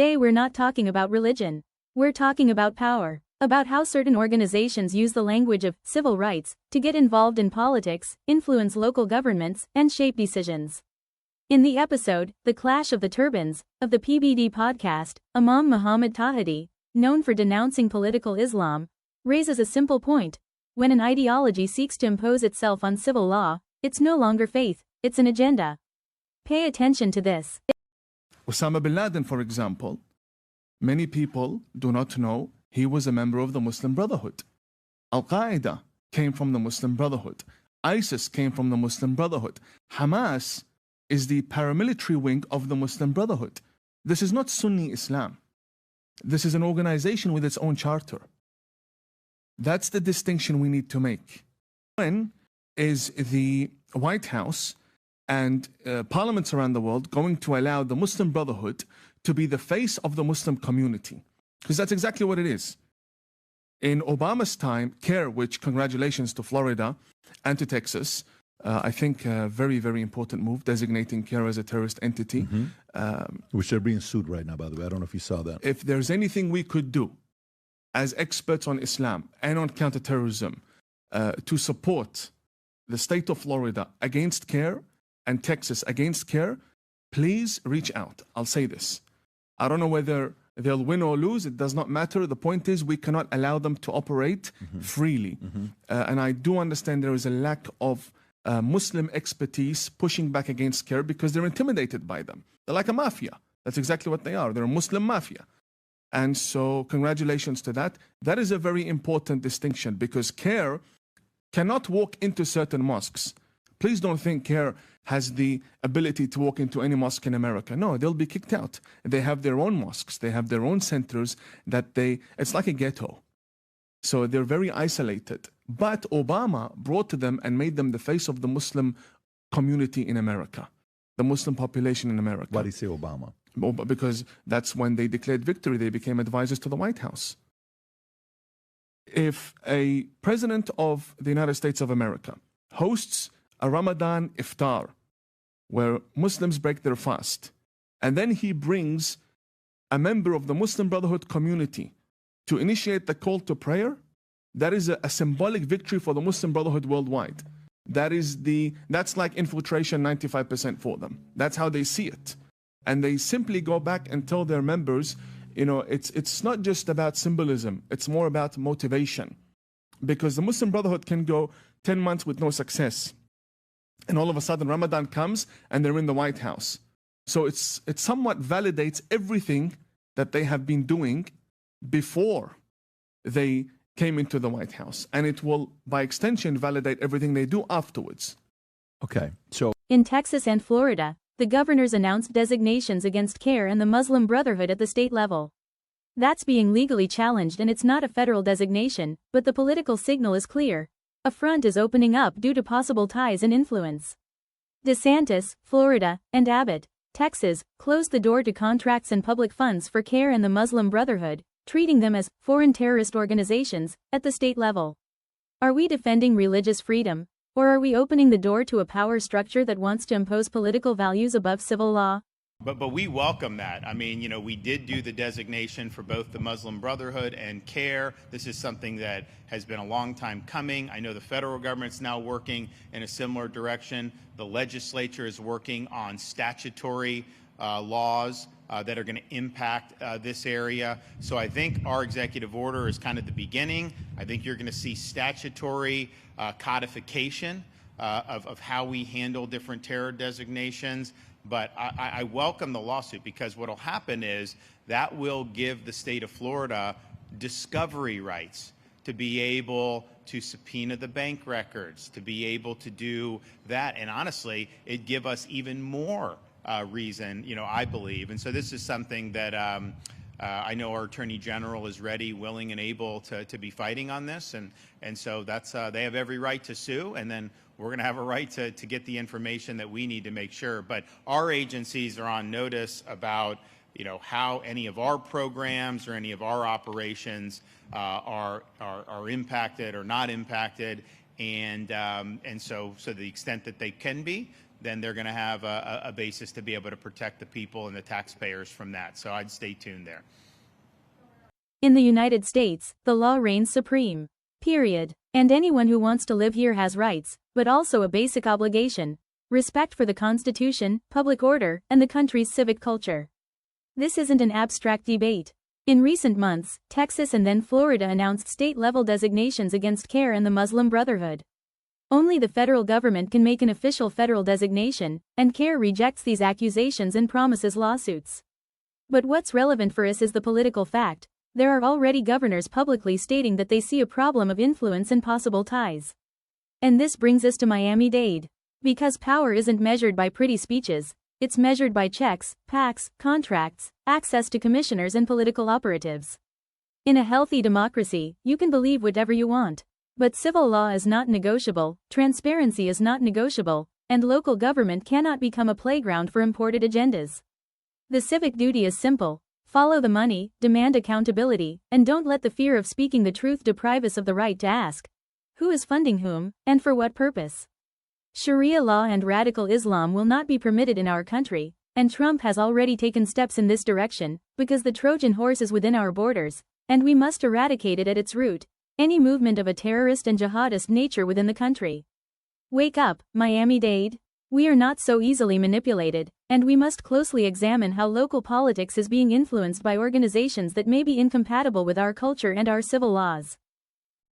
Today we're not talking about religion. We're talking about power, about how certain organizations use the language of civil rights to get involved in politics, influence local governments, and shape decisions. In the episode, The Clash of the Turbans, of the PBD podcast, Imam Muhammad Tawhidi, known for denouncing political Islam, raises a simple point. When an ideology seeks to impose itself on civil law, it's no longer faith, it's an agenda. Pay attention to this. Osama bin Laden, for example, many people do not know he was a member of the Muslim Brotherhood. Al-Qaeda came from the Muslim Brotherhood. ISIS came from the Muslim Brotherhood. Hamas is the paramilitary wing of the Muslim Brotherhood. This is not Sunni Islam. This is an organization with its own charter. That's the distinction we need to make. When is the White House and parliaments around the world going to allow the Muslim Brotherhood to be the face of the Muslim community? Because that's exactly what it is. In Obama's time, CAIR, which congratulations to Florida and to Texas, I think a very, very important move, designating CAIR as a terrorist entity. Which they're being sued right now, by the way. I don't know if you saw that. If there's anything we could do as experts on Islam and on counterterrorism to support the state of Florida against CAIR and Texas against CAIR, please reach out. I'll say this. I don't know whether they'll win or lose. It does not matter. The point is we cannot allow them to operate freely. And I do understand there is a lack of Muslim expertise pushing back against CAIR because they're intimidated by them. They're like a mafia. That's exactly what they are. They're a Muslim mafia. And so congratulations to that. That is a very important distinction because CAIR cannot walk into certain mosques. Please don't think CAIR has the ability to walk into any mosque in America. No, they'll be kicked out. They have their own mosques. They have their own centers it's like a ghetto. So they're very isolated. But Obama brought to them and made them the face of the Muslim community in America, the Muslim population in America. Why do you say Obama? Because that's when they declared victory. They became advisors to the White House. If a president of the United States of America hosts a Ramadan iftar where Muslims break their fast, and then he brings a member of the Muslim Brotherhood community to initiate the call to prayer, that is a symbolic victory for the Muslim Brotherhood worldwide. That's like infiltration 95% for them. That's how they see it. And they simply go back and tell their members, it's not just about symbolism, it's more about motivation. Because the Muslim Brotherhood can go 10 months with no success. And all of a sudden Ramadan comes and they're in the White House. So it somewhat validates everything that they have been doing before they came into the White House. And it will, by extension, validate everything they do afterwards. Okay, so in Texas and Florida, the governors announced designations against CAIR and the Muslim Brotherhood at the state level. That's being legally challenged and it's not a federal designation, but the political signal is clear. A front is opening up due to possible ties and influence. DeSantis, Florida, and Abbott, Texas, closed the door to contracts and public funds for CAIR and the Muslim Brotherhood, treating them as foreign terrorist organizations at the state level. Are we defending religious freedom, or are we opening the door to a power structure that wants to impose political values above civil law? But we welcome that. I mean, we did do the designation for both the Muslim Brotherhood and CAIR. This is something that has been a long time coming. I know the federal government's now working in a similar direction. The legislature is working on statutory laws that are going to impact this area. So I think our executive order is kind of the beginning. I think you're going to see statutory codification of how we handle different terror designations. But I welcome the lawsuit because what will happen is that will give the state of Florida discovery rights to be able to subpoena the bank records, to be able to do that. And honestly, it'd give us even more reason, I believe. And so this is something that I know our Attorney General is ready, willing, and able to be fighting on this. And so that's they have every right to sue, and then we're going to have a right to get the information that we need to make sure. But our agencies are on notice about how any of our programs or any of our operations are impacted or not impacted, and so to the extent that they can be, then they're going to have a basis to be able to protect the people and the taxpayers from that. So I'd stay tuned there. In the United States, the law reigns supreme. Period. And anyone who wants to live here has rights, but also a basic obligation: respect for the Constitution, public order, and the country's civic culture. This isn't an abstract debate. In recent months, Texas and then Florida announced state-level designations against CAIR and the Muslim Brotherhood. Only the federal government can make an official federal designation, and CAIR rejects these accusations and promises lawsuits. But what's relevant for us is the political fact: there are already governors publicly stating that they see a problem of influence and possible ties. And this brings us to Miami-Dade. Because power isn't measured by pretty speeches, it's measured by checks, PACs, contracts, access to commissioners and political operatives. In a healthy democracy, you can believe whatever you want. But civil law is not negotiable, transparency is not negotiable, and local government cannot become a playground for imported agendas. The civic duty is simple: follow the money, demand accountability, and don't let the fear of speaking the truth deprive us of the right to ask, who is funding whom, and for what purpose? Sharia law and radical Islam will not be permitted in our country, and Trump has already taken steps in this direction, because the Trojan horse is within our borders, and we must eradicate it at its root: any movement of a terrorist and jihadist nature within the country. Wake up, Miami-Dade. We are not so easily manipulated, and we must closely examine how local politics is being influenced by organizations that may be incompatible with our culture and our civil laws.